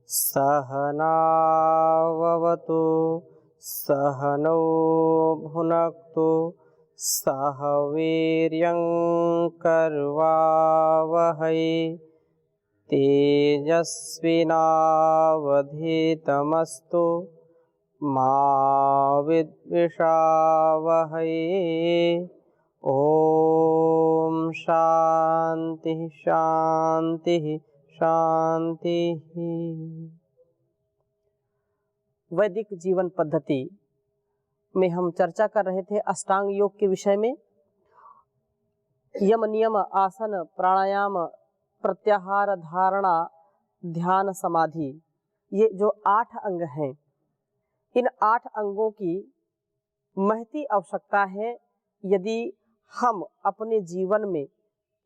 सहनाववतु सहनौ भुनक्तु सह वीर्यं कर्वावहै तेजस्विनावधीतमस्तु मा विद्विषावहै। ओम शांति शांति शांति। वैदिक जीवन पद्धति में हम चर्चा कर रहे थे अष्टांग योग के विषय में। यम नियम आसन प्राणायाम प्रत्याहार धारणा ध्यान समाधि, ये जो 8 अंग हैं, इन 8 अंगों की महती आवश्यकता है यदि हम अपने जीवन में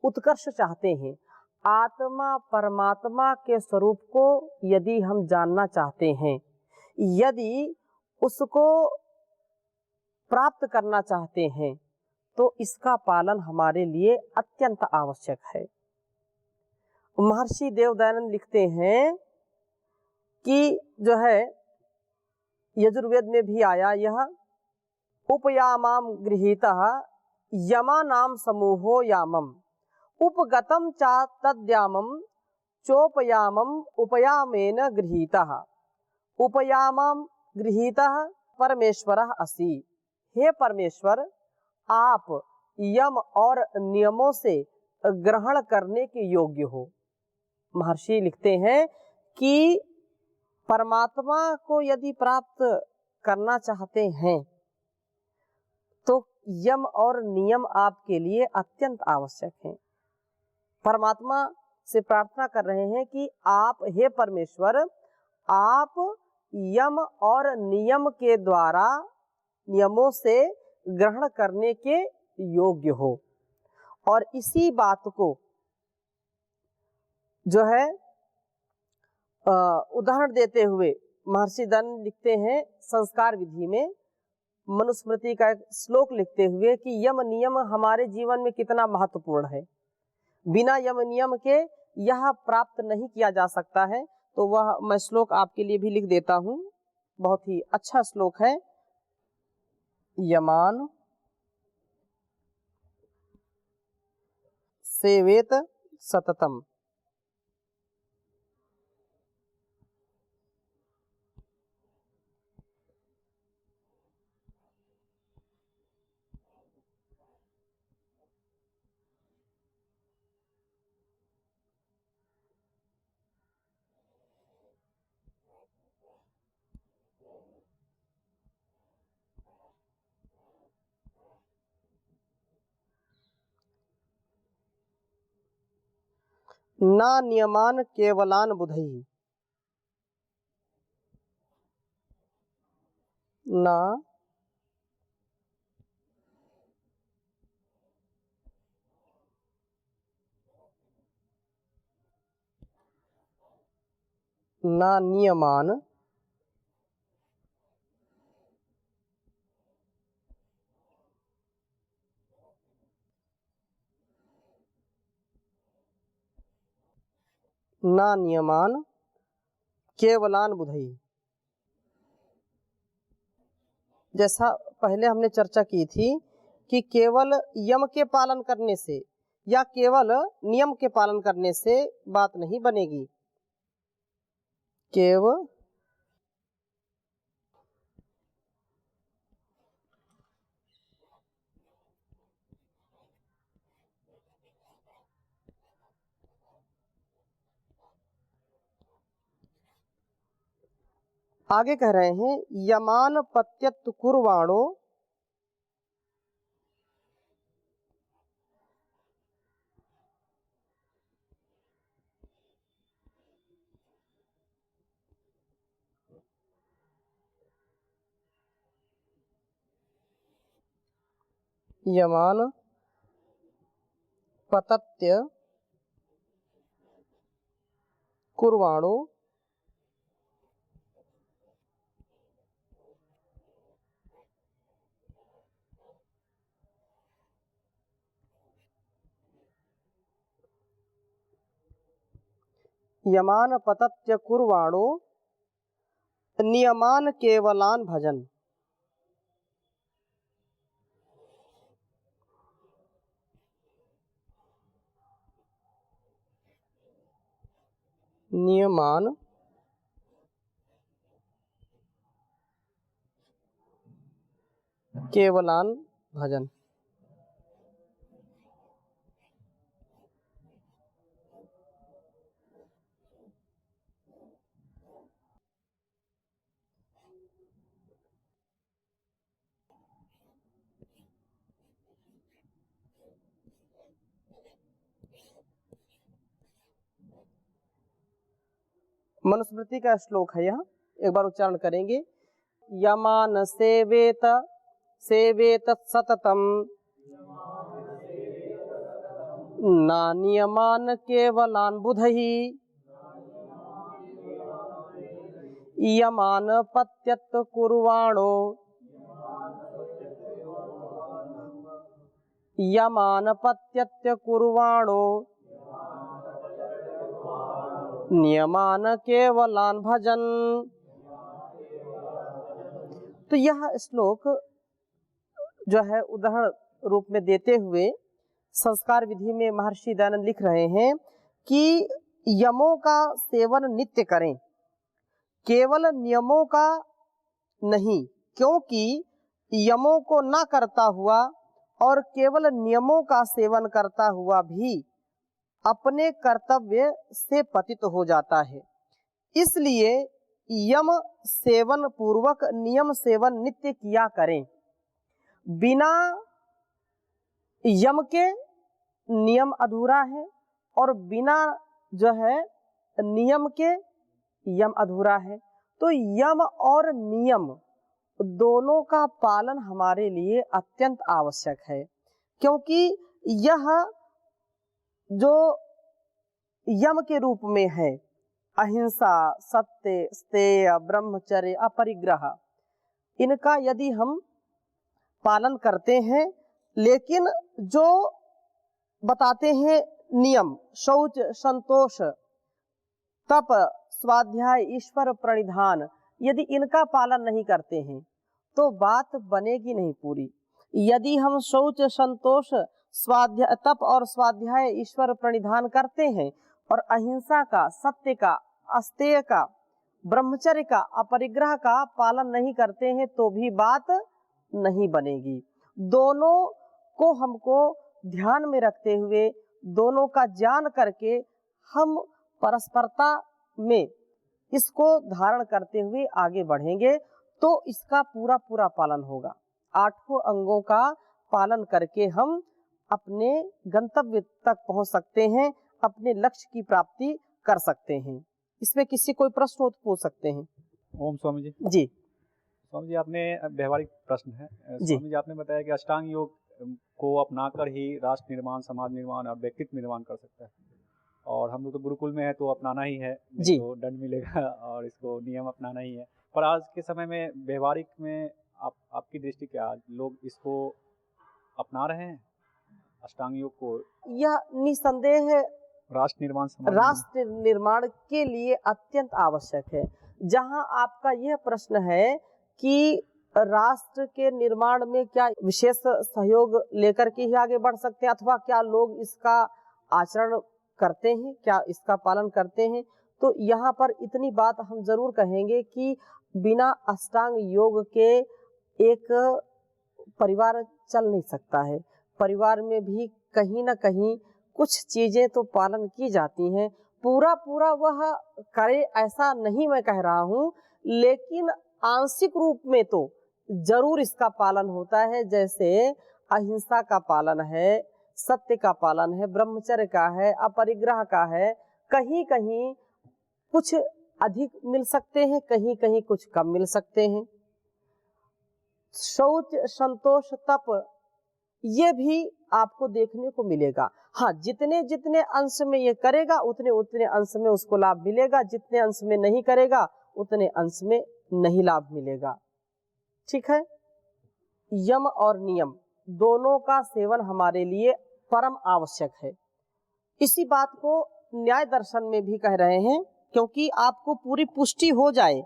उत्कर्ष चाहते हैं। आत्मा परमात्मा के स्वरूप को यदि हम जानना चाहते हैं, यदि उसको प्राप्त करना चाहते हैं, तो इसका पालन हमारे लिए अत्यंत आवश्यक है। महर्षि देवदयानंद लिखते हैं कि जो है यजुर्वेद में भी आया यह उपयामाम गृहीतः यमानाम समूहो यामम उपगतम चा तद्यामम चोपयामम उपयामेन गृहीतः उपयामम गृहीतः परमेश्वरः असि। हे परमेश्वर, आप यम और नियमों से ग्रहण करने के योग्य हो। महर्षि लिखते हैं कि परमात्मा को यदि प्राप्त करना चाहते हैं तो यम और नियम आपके लिए अत्यंत आवश्यक हैं। परमात्मा से प्रार्थना कर रहे हैं कि आप, हे परमेश्वर, आप यम और नियम के द्वारा नियमों से ग्रहण करने के योग्य हो। और इसी बात को जो है उदाहरण देते हुए महर्षि दयानंद लिखते हैं संस्कार विधि में, मनुस्मृति का एक श्लोक लिखते हुए कि यम नियम हमारे जीवन में कितना महत्वपूर्ण है। बिना यम नियम के यह प्राप्त नहीं किया जा सकता है। तो वह मैं श्लोक आपके लिए भी लिख देता हूँ, बहुत ही अच्छा श्लोक है। यमान सेवेत सततम। ना नियमान केवलान बुधैः। ना ना नियमान ना नियमान केवलान बुधैः। जैसा पहले हमने चर्चा की थी कि केवल यम के पालन करने से या केवल नियम के पालन करने से बात नहीं बनेगी। केवल आगे कह रहे हैं यमान पत्यत कुर्वाणो यमान पतत्य कुर्वाणो यमान पतत्य कुर्वाणो नियमान केवलान भजन। नियमान केवलान भजन। मनुस्मृति का श्लोक है यह, एक बार उच्चारण करेंगे। यमान सेवेत सेवेत सततम ना नियमान केवलान बुधहि यमान पत्यत कुर्वाणो यमान पत्यत कुर्वाणो नियमान केवलान भजन। तो यह श्लोक जो है उदाहरण रूप में देते हुए संस्कार विधि में महर्षि दयानंद लिख रहे हैं कि यमों का सेवन नित्य करें, केवल नियमों का नहीं, क्योंकि यमों को ना करता हुआ और केवल नियमों का सेवन करता हुआ भी अपने कर्तव्य से पतित हो जाता है। इसलिए यम सेवन पूर्वक नियम सेवन नित्य किया करें। बिना यम के नियम अधूरा है और बिना जो है नियम के यम अधूरा है। तो यम और नियम दोनों का पालन हमारे लिए अत्यंत आवश्यक है, क्योंकि यह जो यम के रूप में है अहिंसा, सत्य, स्तेय, ब्रह्मचर्य, अपरिग्रह, इनका यदि हम पालन करते हैं, लेकिन जो बताते हैं नियम शौच, संतोष, तप, स्वाध्याय, ईश्वर प्रणिधान, यदि इनका पालन नहीं करते हैं तो बात बनेगी नहीं पूरी। यदि हम शौच, संतोष, स्वाध्याय, तप और स्वाध्याय, ईश्वर प्रणिधान करते हैं और अहिंसा का, सत्य का, अस्तेय का, ब्रह्मचर्य का, अपरिग्रह का पालन नहीं करते हैं तो भी बात नहीं बनेगी। दोनों को हमको ध्यान में रखते हुए, दोनों का ज्ञान करके हम परस्परता में इसको धारण करते हुए आगे बढ़ेंगे तो इसका पूरा पूरा पालन होगा। 8 अंगों का पालन करके हम अपने गंतव्य तक पहुंच सकते हैं, अपने लक्ष्य की प्राप्ति कर सकते हैं। इसमें किसी कोई प्रश्न हो तो पूछ सकते हैं। ओम स्वामी जी। जी स्वामी जी, आपने व्यवहारिक प्रश्न है। स्वामी जी, आपने बताया कि अष्टांग योग को अपनाकर ही राष्ट्र निर्माण, समाज निर्माण और व्यक्तित्व निर्माण कर सकता है, और हम लोग तो गुरुकुल में है तो अपनाना ही है, जी। तो दंड मिलेगा और इसको नियम अपनाना ही है। पर आज के समय में व्यवहारिक में आपकी दृष्टि क्या, लोग इसको अपना रहे हैं अष्टांग योग को? यह निसंदेह राष्ट्र निर्माण, समाज राष्ट्र निर्माण के लिए अत्यंत आवश्यक है। जहां आपका यह प्रश्न है कि राष्ट्र के निर्माण में क्या विशेष सहयोग लेकर के ही आगे बढ़ सकते हैं अथवा क्या लोग इसका आचरण करते हैं, क्या इसका पालन करते हैं, तो यहाँ पर इतनी बात हम जरूर कहेंगे कि बिना अष्टांग योग के एक परिवार चल नहीं सकता है। परिवार में भी कहीं ना कहीं कुछ चीजें तो पालन की जाती हैं। पूरा पूरा वह करे ऐसा नहीं मैं कह रहा हूँ, लेकिन आंशिक रूप में तो जरूर इसका पालन होता है। जैसे अहिंसा का पालन है, सत्य का पालन है, ब्रह्मचर्य का है, अपरिग्रह का है। कहीं कहीं कुछ अधिक मिल सकते हैं, कहीं कहीं कुछ कम मिल सकते हैं। शौच, संतोष, तप, ये भी आपको देखने को मिलेगा। हाँ, जितने जितने अंश में ये करेगा उतने उतने अंश में उसको लाभ मिलेगा, जितने अंश में नहीं करेगा उतने अंश में नहीं लाभ मिलेगा। ठीक है। यम और नियम दोनों का सेवन हमारे लिए परम आवश्यक है। इसी बात को न्याय दर्शन में भी कह रहे हैं, क्योंकि आपको पूरी पुष्टि हो जाए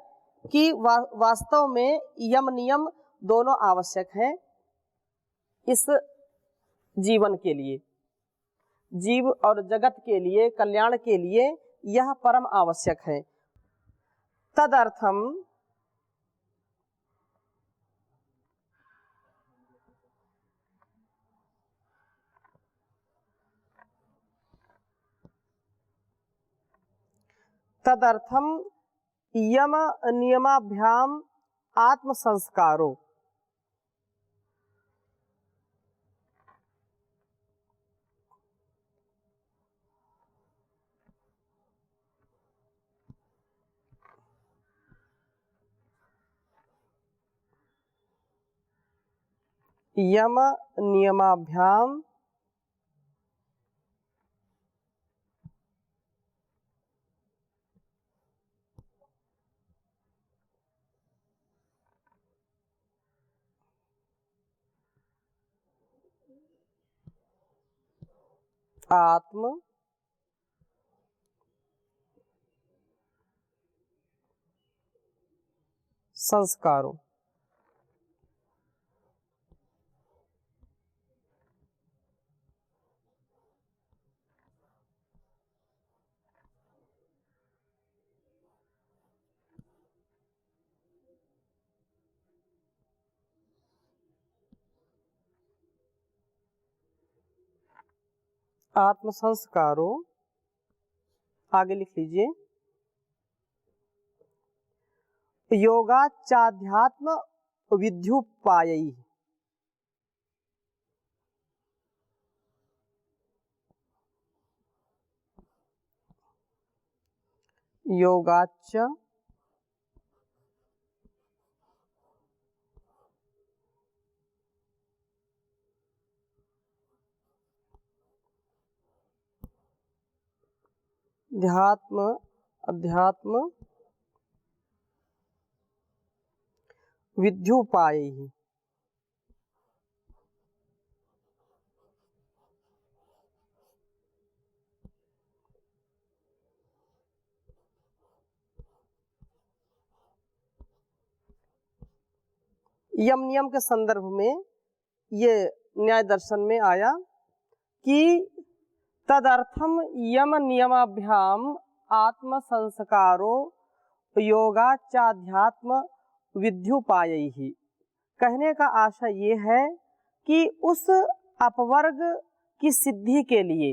कि वास्तव में यम नियम दोनों आवश्यक हैं इस जीवन के लिए, जीव और जगत के लिए, कल्याण के लिए यह परम आवश्यक है। तदर्थम यम नियमाभ्याम आत्म संस्कारो। यम नियमाभ्याम आत्म संस्कारों। आत्म संस्कारों, आगे लिख लीजिए, योगाचाध्यात्म विद्युपायैः। योगाच अध्यात्म विद्युपायैः। यम नियम के संदर्भ में ये न्याय दर्शन में आया कि तदर्थम यम नियमाभ्याम आत्म संस्कारो योगाचाध्यात्म विद्युपायैः। कहने का आशय ये है कि उस अपवर्ग की सिद्धि के लिए,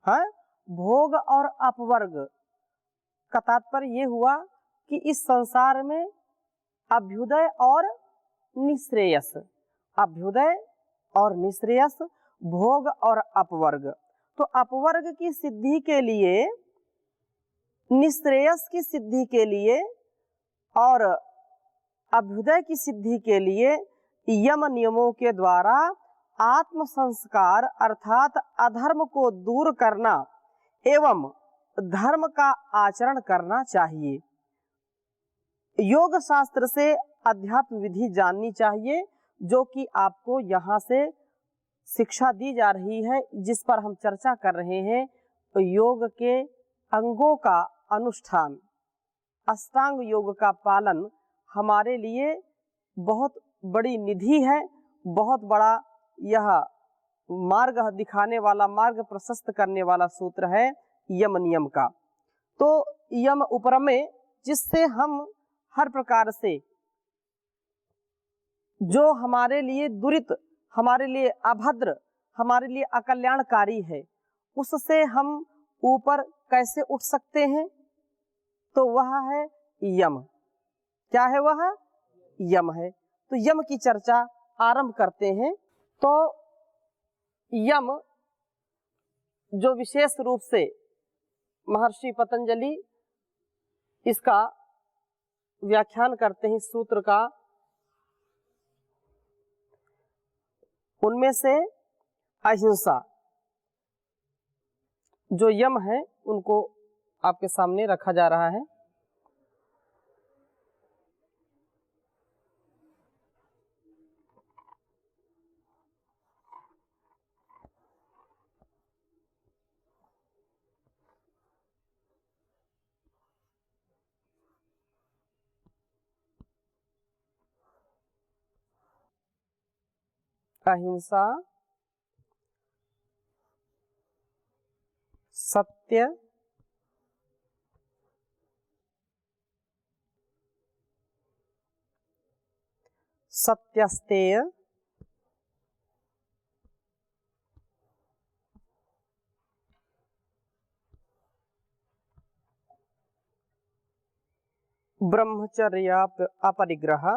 हाँ, भोग और अपवर्ग का तात्पर्य ये हुआ कि इस संसार में अभ्युदय और निश्रेयस, अभ्युदय और निश्रेयस, भोग और अपवर्ग। तो अपवर्ग की सिद्धि के लिए, निश्रेयस की सिद्धि के लिए और अभ्युदय की सिद्धि के लिए यम नियमों के द्वारा आत्म संस्कार अर्थात अधर्म को दूर करना एवं धर्म का आचरण करना चाहिए। योग शास्त्र से अध्यात्म विधि जाननी चाहिए, जो कि आपको यहाँ से शिक्षा दी जा रही है, जिस पर हम चर्चा कर रहे हैं। तो योग के अंगों का अनुष्ठान, अष्टांग योग का पालन हमारे लिए बहुत बड़ी निधि है, बहुत बड़ा यह मार्ग दिखाने वाला, मार्ग प्रशस्त करने वाला सूत्र है यम नियम का। तो यम उपरमे, जिससे हम हर प्रकार से जो हमारे लिए दुरित, हमारे लिए अभद्र, हमारे लिए अकल्याणकारी है, उससे हम ऊपर कैसे उठ सकते हैं, तो वह है यम। क्या है वह? यम है। तो यम की चर्चा आरंभ करते हैं। तो यम जो विशेष रूप से महर्षि पतंजलि इसका व्याख्यान करते हैं सूत्र का, उनमें से अहिंसा जो यम है उनको आपके सामने रखा जा रहा है। अहिंसा, सत्य, सत्यस्तेय, ब्रह्मचर्य अपरिग्रह,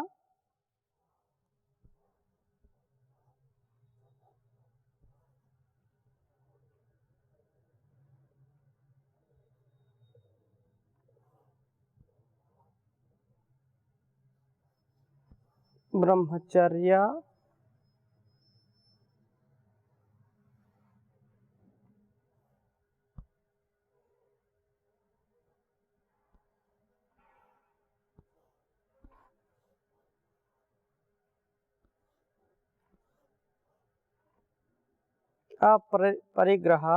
ब्रह्मचर्य अपरिग्रह,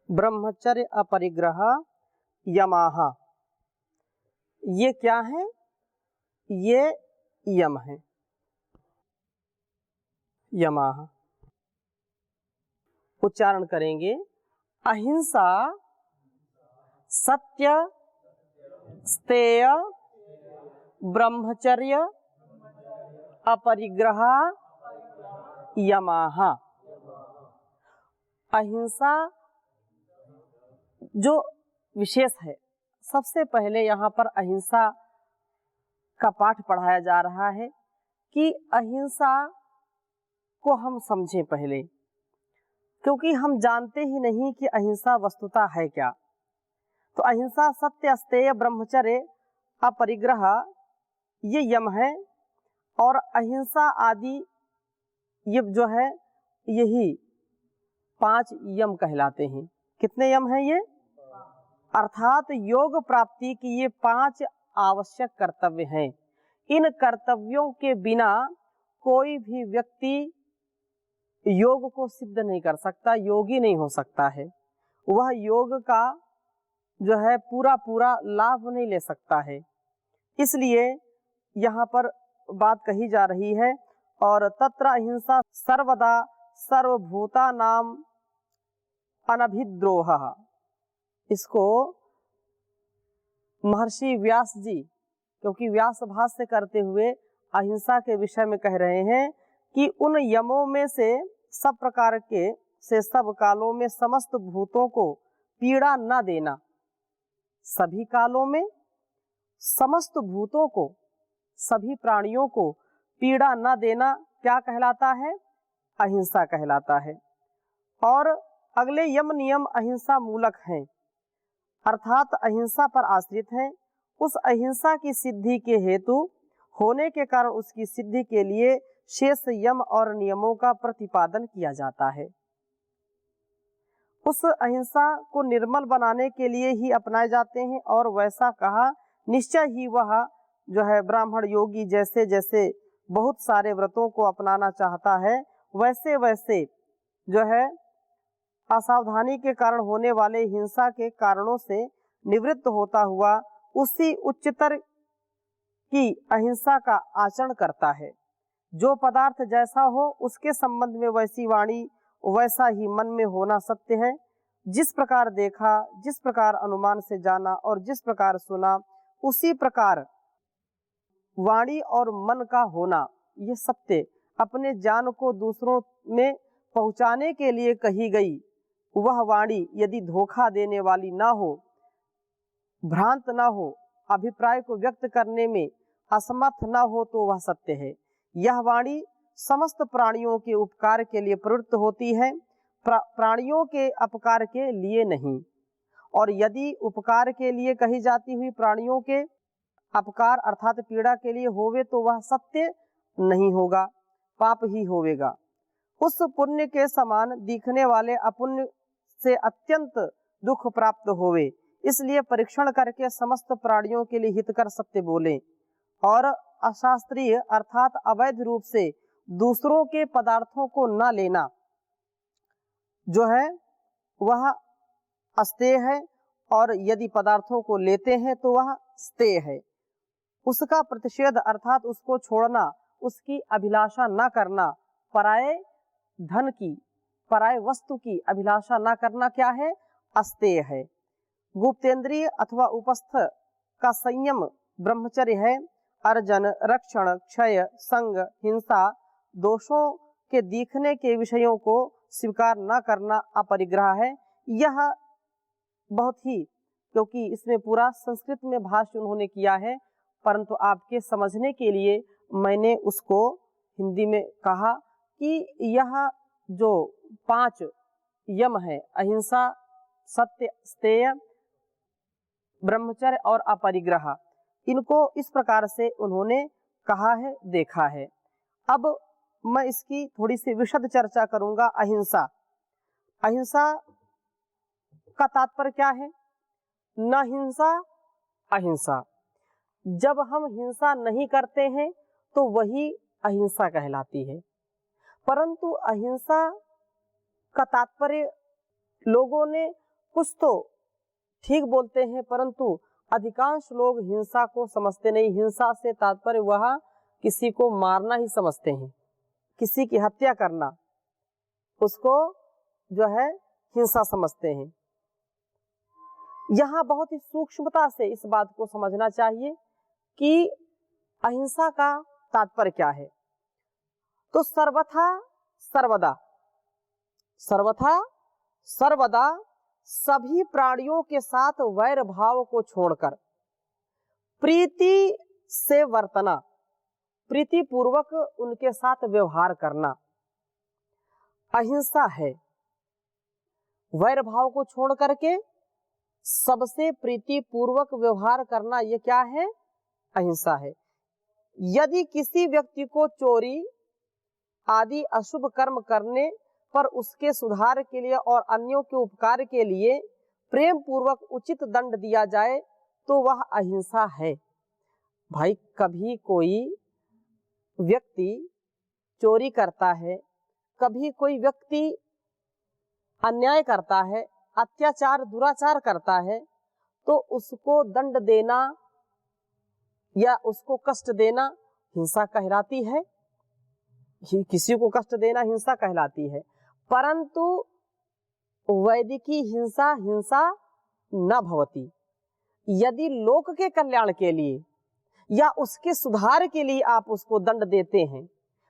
ब्रह्मचर्य अपरिग्रह यमाः। ये क्या है? ये यम है। यमाः उच्चारण करेंगे। अहिंसा, सत्य, स्तेय, ब्रह्मचर्य अपरिग्रह यमाः। अहिंसा जो विशेष है, सबसे पहले यहाँ पर अहिंसा का पाठ पढ़ाया जा रहा है कि अहिंसा को हम समझें पहले, क्योंकि हम जानते ही नहीं कि अहिंसा वस्तुतः है क्या। तो अहिंसा, सत्य, अस्तेय, ब्रह्मचर्य अपरिग्रह ये यम है, और अहिंसा आदि ये जो है यही 5 यम कहलाते हैं। कितने यम हैं ये? अर्थात योग प्राप्ति की ये 5 आवश्यक कर्तव्य हैं। इन कर्तव्यों के बिना कोई भी व्यक्ति योग को सिद्ध नहीं कर सकता, योगी नहीं हो सकता है। वह योग का जो है पूरा लाभ नहीं ले सकता है। इसलिए यहाँ पर बात कही जा रही है। और तत्र अहिंसा सर्वदा सर्वभूतानां अनभिद्रोहः। इसको महर्षि व्यास जी, क्योंकि व्यास भाष्य करते हुए अहिंसा के विषय में कह रहे हैं कि उन यमों में से सब प्रकार के से सब कालों में समस्त भूतों को पीड़ा न देना। सभी कालों में समस्त भूतों को, सभी प्राणियों को पीड़ा न देना क्या कहलाता है? अहिंसा कहलाता है। और अगले यम नियम अहिंसा मूलक हैं, अर्थात अहिंसा पर आश्रित हैं। उस अहिंसा की सिद्धि के हेतु होने के कारण उसकी सिद्धि के लिए शेष यम और नियमों का प्रतिपादन किया जाता है। उस अहिंसा को निर्मल बनाने के लिए ही अपनाए जाते हैं। और वैसा कहा निश्चय ही वह जो है ब्राह्मण योगी जैसे जैसे बहुत सारे व्रतों को अपनाना चाहता है, वैसे वैसे जो है असावधानी के कारण होने वाले हिंसा के कारणों से निवृत्त होता हुआ उसी उच्चतर की अहिंसा का आचरण करता है। जो पदार्थ जैसा हो उसके संबंध में वैसी वाणी वैसा ही मन में होना सत्य है। जिस प्रकार देखा, जिस प्रकार अनुमान से जाना और जिस प्रकार सुना, उसी प्रकार वाणी और मन का होना ये सत्य। अपने ज्ञान को दूसरों में पहुंचाने के लिए कही गई वह वाणी यदि धोखा देने वाली ना हो, भ्रांत ना हो, अभिप्राय को व्यक्त करने में असमर्थ ना हो, तो वह सत्य है। यह वाणी समस्त प्राणियों के उपकार के लिए प्रवृत्त होती है, प्राणियों के अपकार के लिए नहीं। और यदि उपकार के लिए कही जाती हुई प्राणियों के अपकार अर्थात पीड़ा के लिए होवे तो वह सत्य नहीं होगा, पाप ही होवेगा। उस पुण्य के समान दिखने वाले अपुण्य से अत्यंत दुख प्राप्त होवे। इसलिए परीक्षण करके समस्त प्राणियों के लिए हितकर सत्य बोले। और अशास्त्रीय अर्थात अवैध रूप से दूसरों के पदार्थों को न लेना जो है वह अस्तेय है। और यदि पदार्थों को लेते हैं तो वह स्तेय है। उसका प्रतिषेध अर्थात उसको छोड़ना, उसकी अभिलाषा न करना, पराये धन की, पराये वस्तु की अभिलाषा न करना क्या है? अस्तेय है। गुप्तेंद्रिय अथवा उपस्थ का संयम ब्रह्मचर्य है। अर्जन, रक्षण, क्षय, संग, हिंसा, दोषों के दिखने के विषयों को स्वीकार न करना अपरिग्रह है। यह बहुत ही, क्योंकि इसमें पूरा संस्कृत में भाष्य उन्होंने किया है, परंतु आपके समझने के लिए मैंने उसको हिंदी में कहा कि यह जो 5 यम है, अहिंसा, सत्य, स्तेय, ब्रह्मचर्य और अपरिग्रह, इनको इस प्रकार से उन्होंने कहा है, देखा है। अब मैं इसकी थोड़ी सी विशद चर्चा करूंगा। अहिंसा, अहिंसा का तात्पर्य क्या है? न हिंसा, अहिंसा। जब हम हिंसा नहीं करते हैं तो वही अहिंसा कहलाती है। परंतु अहिंसा का तात्पर्य लोगों ने कुछ तो ठीक बोलते हैं, परंतु अधिकांश लोग हिंसा को समझते नहीं। हिंसा से तात्पर्य वह किसी को मारना ही समझते हैं, किसी की हत्या करना, उसको जो है हिंसा समझते हैं। यहाँ बहुत ही सूक्ष्मता से इस बात को समझना चाहिए कि अहिंसा का तात्पर्य क्या है। तो सर्वथा सर्वदा, सर्वथा सर्वदा सभी प्राणियों के साथ वैर भाव को छोड़कर प्रीति से वर्तना, प्रीति पूर्वक उनके साथ व्यवहार करना अहिंसा है। वैर भाव को छोड़ करके सबसे प्रीति पूर्वक व्यवहार करना, यह क्या है? अहिंसा है। यदि किसी व्यक्ति को चोरी आदि अशुभ कर्म करने पर उसके सुधार के लिए और अन्यों के उपकार के लिए प्रेम पूर्वक उचित दंड दिया जाए तो वह अहिंसा है। भाई, कभी कोई व्यक्ति चोरी करता है, कभी कोई व्यक्ति अन्याय करता है, अत्याचार दुराचार करता है, तो उसको दंड देना या उसको कष्ट देना हिंसा कहलाती है। किसी को कष्ट देना हिंसा कहलाती है। परंतु वैदिकी हिंसा हिंसा न भवति। यदि लोक के कल्याण के लिए या उसके सुधार के लिए आप उसको दंड देते हैं,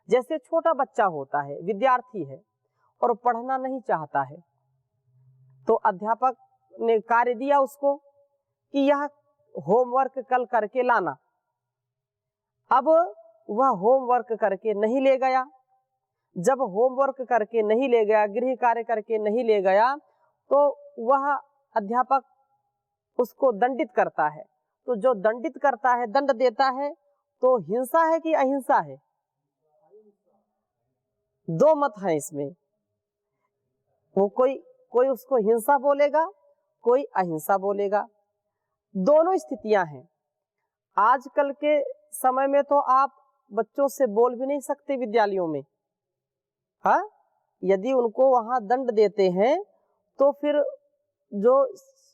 जैसे छोटा बच्चा होता है, विद्यार्थी है और पढ़ना नहीं चाहता है, तो अध्यापक ने कार्य दिया उसको कि यह होमवर्क कल करके लाना। अब वह होमवर्क करके नहीं ले गया। जब होमवर्क करके नहीं ले गया, गृह कार्य करके नहीं ले गया, तो वह अध्यापक उसको दंडित करता है। तो जो दंडित करता है, दंड देता है, तो हिंसा है कि अहिंसा है? दो मत है इसमें। वो कोई उसको हिंसा बोलेगा, कोई अहिंसा बोलेगा। दोनों स्थितियां हैं। आजकल के समय में तो आप बच्चों से बोल भी नहीं सकते विद्यालयों में। हाँ, यदि उनको वहां दंड देते हैं तो फिर जो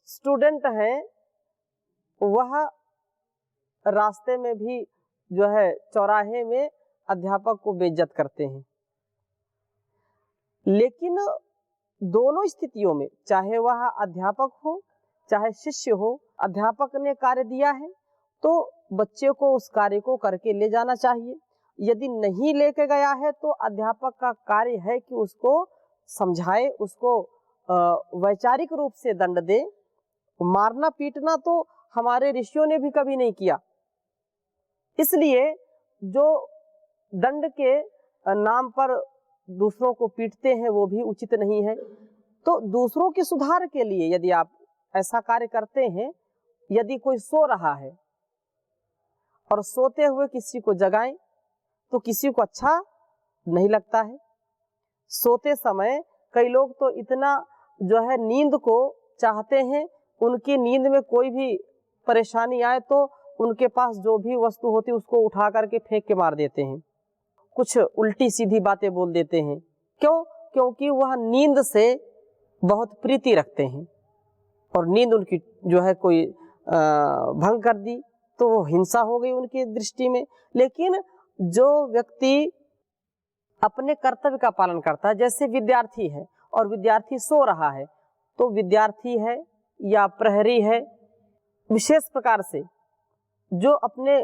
स्टूडेंट हैं वह रास्ते में भी जो है चौराहे में अध्यापक को बेइज्जत करते हैं। लेकिन दोनों स्थितियों में, चाहे वह अध्यापक हो चाहे शिष्य हो, अध्यापक ने कार्य दिया है तो बच्चे को उस कार्य को करके ले जाना चाहिए। यदि नहीं लेके गया है तो अध्यापक का कार्य है कि उसको समझाए, उसको वैचारिक रूप से दंड दे। मारना पीटना तो हमारे ऋषियों ने भी कभी नहीं किया। इसलिए जो दंड के नाम पर दूसरों को पीटते हैं वो भी उचित नहीं है। तो दूसरों के सुधार के लिए यदि आप ऐसा कार्य करते हैं, यदि कोई सो रहा है और सोते हुए किसी को जगाएं तो किसी को अच्छा नहीं लगता है। सोते समय कई लोग तो इतना जो है नींद को चाहते हैं, उनकी नींद में कोई भी परेशानी आए तो उनके पास जो भी वस्तु होती है उसको उठा करके फेंक के मार देते हैं, कुछ उल्टी सीधी बातें बोल देते हैं। क्यों? क्योंकि वह नींद से बहुत प्रीति रखते हैं। और नींद उनकी जो है कोई भंग कर दी तो वो हिंसा हो गई उनकी दृष्टि में। लेकिन जो व्यक्ति अपने कर्तव्य का पालन करता है, जैसे विद्यार्थी है और विद्यार्थी सो रहा है, तो विद्यार्थी है या प्रहरी है, विशेष प्रकार से जो अपने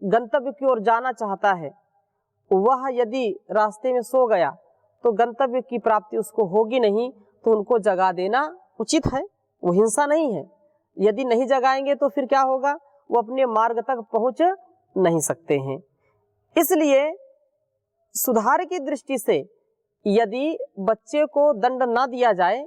गंतव्य की ओर जाना चाहता है, वह यदि रास्ते में सो गया तो गंतव्य की प्राप्ति उसको होगी नहीं, तो उनको जगा देना उचित है, वो हिंसा नहीं है। यदि नहीं जगाएंगे तो फिर क्या होगा, वो अपने मार्ग तक पहुंच नहीं सकते हैं। इसलिए सुधार की दृष्टि से यदि बच्चे को दंड ना दिया जाए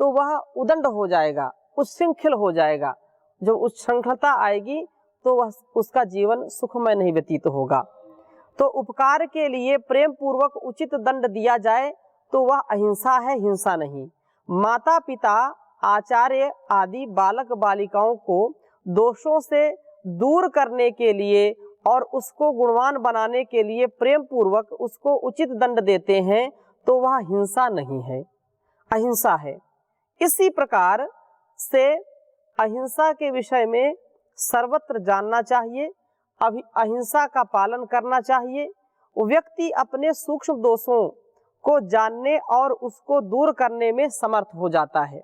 तो वह उदंड हो जाएगा, उच्छृंखल हो जाएगा। जब उच्छृंखलता आएगी तो वह उसका जीवन सुखमय नहीं व्यतीत होगा। तो उपकार के लिए प्रेम पूर्वक उचित दंड दिया जाए तो वह अहिंसा है, हिंसा नहीं। माता पिता, आचार्य आदि बालक बालिकाओं को दोषों से दूर करने के लिए और उसको गुणवान बनाने के लिए प्रेम पूर्वक उसको उचित दंड देते हैं, तो वह हिंसा नहीं है, अहिंसा है। इसी प्रकार से अहिंसा के विषय में सर्वत्र जानना चाहिए, अहिंसा का पालन करना चाहिए। व्यक्ति अपने सूक्ष्म दोषों को जानने और उसको दूर करने में समर्थ हो जाता है।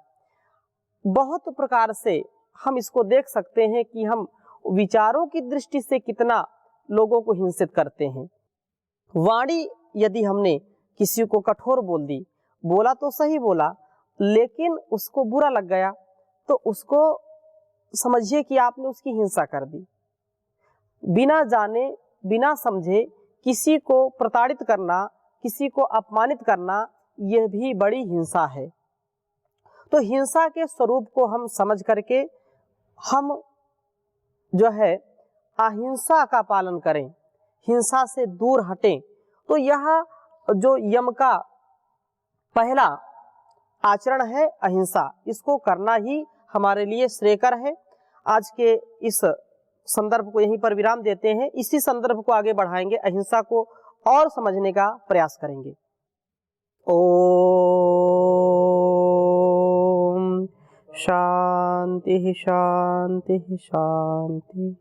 बहुत प्रकार से हम इसको देख सकते हैं कि हम विचारों की दृष्टि से कितना लोगों को हिंसित करते हैं। वाणी यदि हमने किसी को कठोर बोल दी, बोला तो सही बोला, लेकिन उसको बुरा लग गया, तो उसको समझिए कि आपने उसकी हिंसा कर दी। बिना जाने बिना समझे किसी को प्रताड़ित करना, किसी को अपमानित करना, यह भी बड़ी हिंसा है। तो हिंसा के स्वरूप को हम समझ करके हम जो है अहिंसा का पालन करें, हिंसा से दूर हटें। तो यह जो यम का पहला आचरण है अहिंसा, इसको करना ही हमारे लिए श्रेयकर है। आज के इस संदर्भ को यहीं पर विराम देते हैं। इसी संदर्भ को आगे बढ़ाएंगे, अहिंसा को और समझने का प्रयास करेंगे। ओम शांति शांति शांति।